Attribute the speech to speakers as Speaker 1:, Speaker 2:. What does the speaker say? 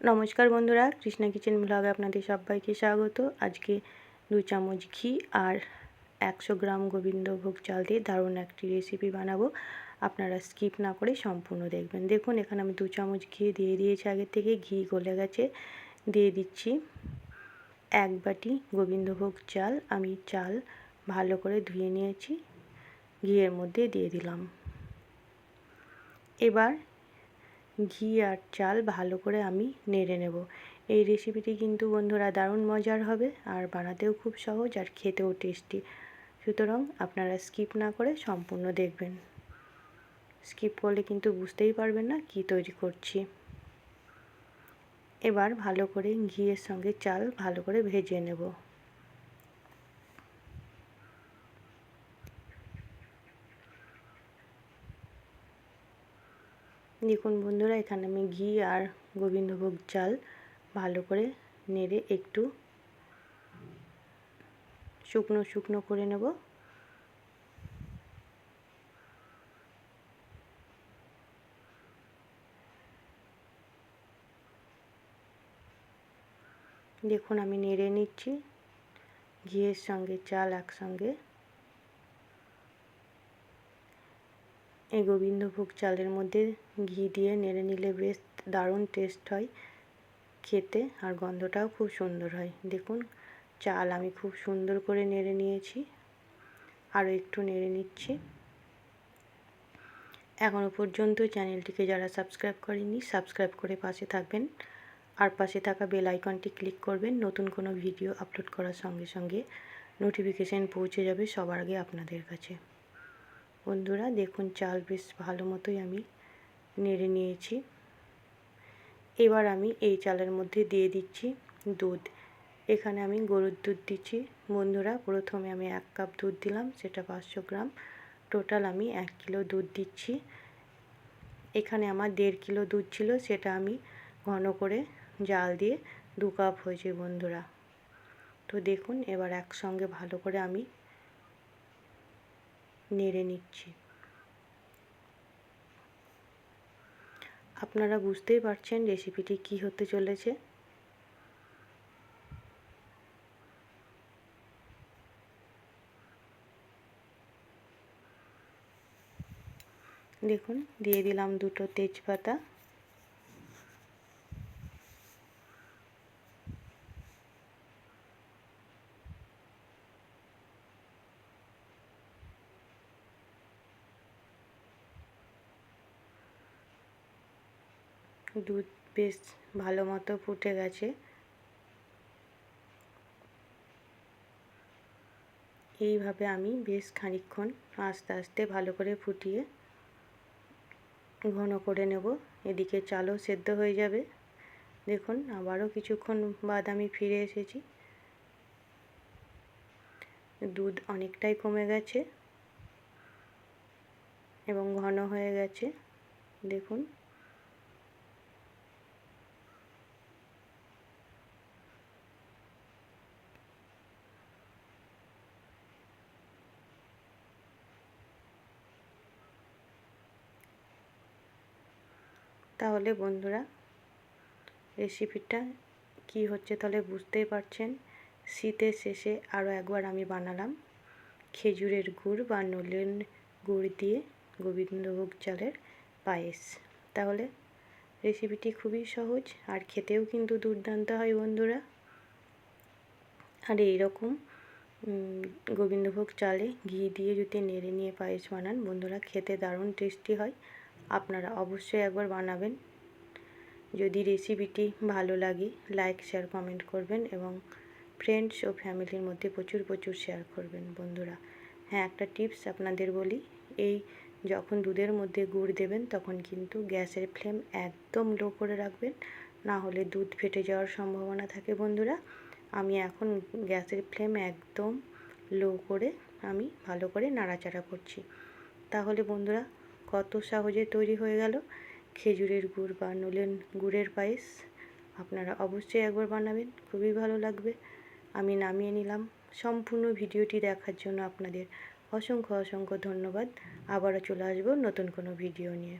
Speaker 1: নমস্কার বন্ধুরা, কৃষ্ণা কিচেন ব্লগে আপনাদের সবাইকে স্বাগত। আজকে 2 চামচ ঘি আর 100 গ্রাম গোবিন্দভোগ চাল দিয়ে দারুণ একটি রেসিপি বানাবো। আপনারা স্কিপ না করে সম্পূর্ণ দেখবেন। দেখুন এখানে আমি 2 চামচ ঘি দিয়ে দিয়েছি, আগে থেকে ঘি গলে গেছে। দিয়ে দিচ্ছি 1 বাটি গোবিন্দভোগ চাল। আমি চাল ভালো করে ধুয়ে নিয়েছি, ঘিয়ের মধ্যে দিয়ে দিলাম। এবার ঘি আর চাল ভালো করে আমি নেড়ে নেব। এই রেসিপিটি কিন্তু বন্ধুরা দারুণ মজার হবে, আর বানাতেও খুব সহজ আর খেতেও টেস্টি। সুতরাং আপনারা স্কিপ না করে সম্পূর্ণ দেখবেন। স্কিপ করলে কিন্তু বুঝতেই পারবেন না কি তৈরি করছি। এবার ভালো করে ঘিয়ের সঙ্গে চাল ভালো করে ভেজে নেব। দেখুন বন্ধুরা, এখানে আমি ঘি আর গোবিন্দভোগ চাল ভালো করে নেড়ে একটু শুকনো শুকনো করে নেব। দেখুন আমি নেড়ে নিচ্ছি ঘিয়ের সঙ্গে চাল একসঙ্গে। এই গোবিন্দভোগ চালের মধ্যে ঘি দিয়ে নেড়ে নিলে বেশ দারুণ টেস্ট হয় খেতে, আর গন্ধটাও খুব সুন্দর হয়। দেখুন চাল আমি খুব সুন্দর করে নেড়ে নিয়েছি, আরও একটু নেড়ে নিচ্ছি। এখনও পর্যন্ত চ্যানেলটিকে যারা সাবস্ক্রাইব করেননি, সাবস্ক্রাইব করে পাশে থাকবেন, আর পাশে থাকা বেল আইকনটি ক্লিক করবেন। নতুন কোনো ভিডিও আপলোড করার সঙ্গে সঙ্গে নোটিফিকেশান পৌঁছে যাবে সবার আগে আপনাদের কাছে। বন্ধুরা দেখুন চাল বেশ ভালো মতোই আমি নেড়ে নিয়েছি। এবার আমি এই চালের মধ্যে দিয়ে দিচ্ছি দুধ। এখানে আমি গরুর দুধ দিচ্ছি বন্ধুরা। প্রথমে আমি 1 কাপ দুধ দিলাম, সেটা 500 গ্রাম। টোটাল আমি 1 কিলো দুধ দিচ্ছি। এখানে আমার 1.5 কিলো দুধ ছিল, সেটা আমি ঘন করে জাল দিয়ে 2 কাপ হয়েছে বন্ধুরা। তো দেখুন এবার একসঙ্গে ভালো করে আমি নেড়ে নিচ্ছি। আপনারা বুঝতেই পারছেন রেসিপিটি কি হতে চলেছে। দেখুন দিয়ে দিলাম 2টো তেজপাতা। দুধ বেশ ভালো মতো ফুটে গেছে। এইভাবে আমি বেশ খানিকক্ষণ আস্তে আস্তে ভালো করে ফুটিয়ে ঘন করে নেব। এদিকে চালও সেদ্ধ হয়ে যাবে। দেখুন আবারও কিছুক্ষণ বাদ আমি ফিরে এসেছি। দুধ অনেকটাই কমে গেছে এবং ঘন হয়ে গেছে। দেখুন তাহলে বন্ধুরা রেসিপিটা কি হচ্ছে তাহলে বুঝতেই পারছেন। শীতের শেষে আরও একবার আমি বানালাম খেজুরের গুড় বা নলেন গুড় দিয়ে গোবিন্দভোগ চালের পায়েস। তাহলে রেসিপিটি খুবই সহজ আর খেতেও কিন্তু দুর্দান্ত হয় বন্ধুরা। আর এইরকম গোবিন্দভোগ চালে ঘি দিয়ে যদি নেড়ে নিয়ে পায়েস বানান বন্ধুরা, খেতে দারুণ টেস্টি হয়। আপনারা অবশ্যই একবার বানাবেন। যদি রেসিপিটি ভালো লাগে লাইক শেয়ার কমেন্ট করবেন এবং ফ্রেন্ডস ও ফ্যামিলির মধ্যে প্রচুর প্রচুর শেয়ার করবেন বন্ধুরা। হ্যাঁ, একটা টিপস আপনাদের বলি, এই যখন দুধের মধ্যে গুড় দেবেন তখন কিন্তু গ্যাসের ফ্লেম একদম লো করে রাখবেন, না হলে দুধ ফেটে যাওয়ার সম্ভাবনা থাকে বন্ধুরা। আমি এখন গ্যাসের ফ্লেম একদম লো করে আমি ভালো করে নাড়াচাড়া করছি। তাহলে বন্ধুরা কত সহজে তৈরি হয়ে গেল খেজুরের গুড় বা নলেন গুড়ের পায়েস। আপনারা অবশ্যই একবার বানাবেন, খুবই ভালো লাগবে। আমি নামিয়ে নিলাম। সম্পূর্ণ ভিডিওটি দেখার জন্য আপনাদের অসংখ্য অসংখ্য ধন্যবাদ। আবারও চলে আসবো নতুন কোনো ভিডিও নিয়ে।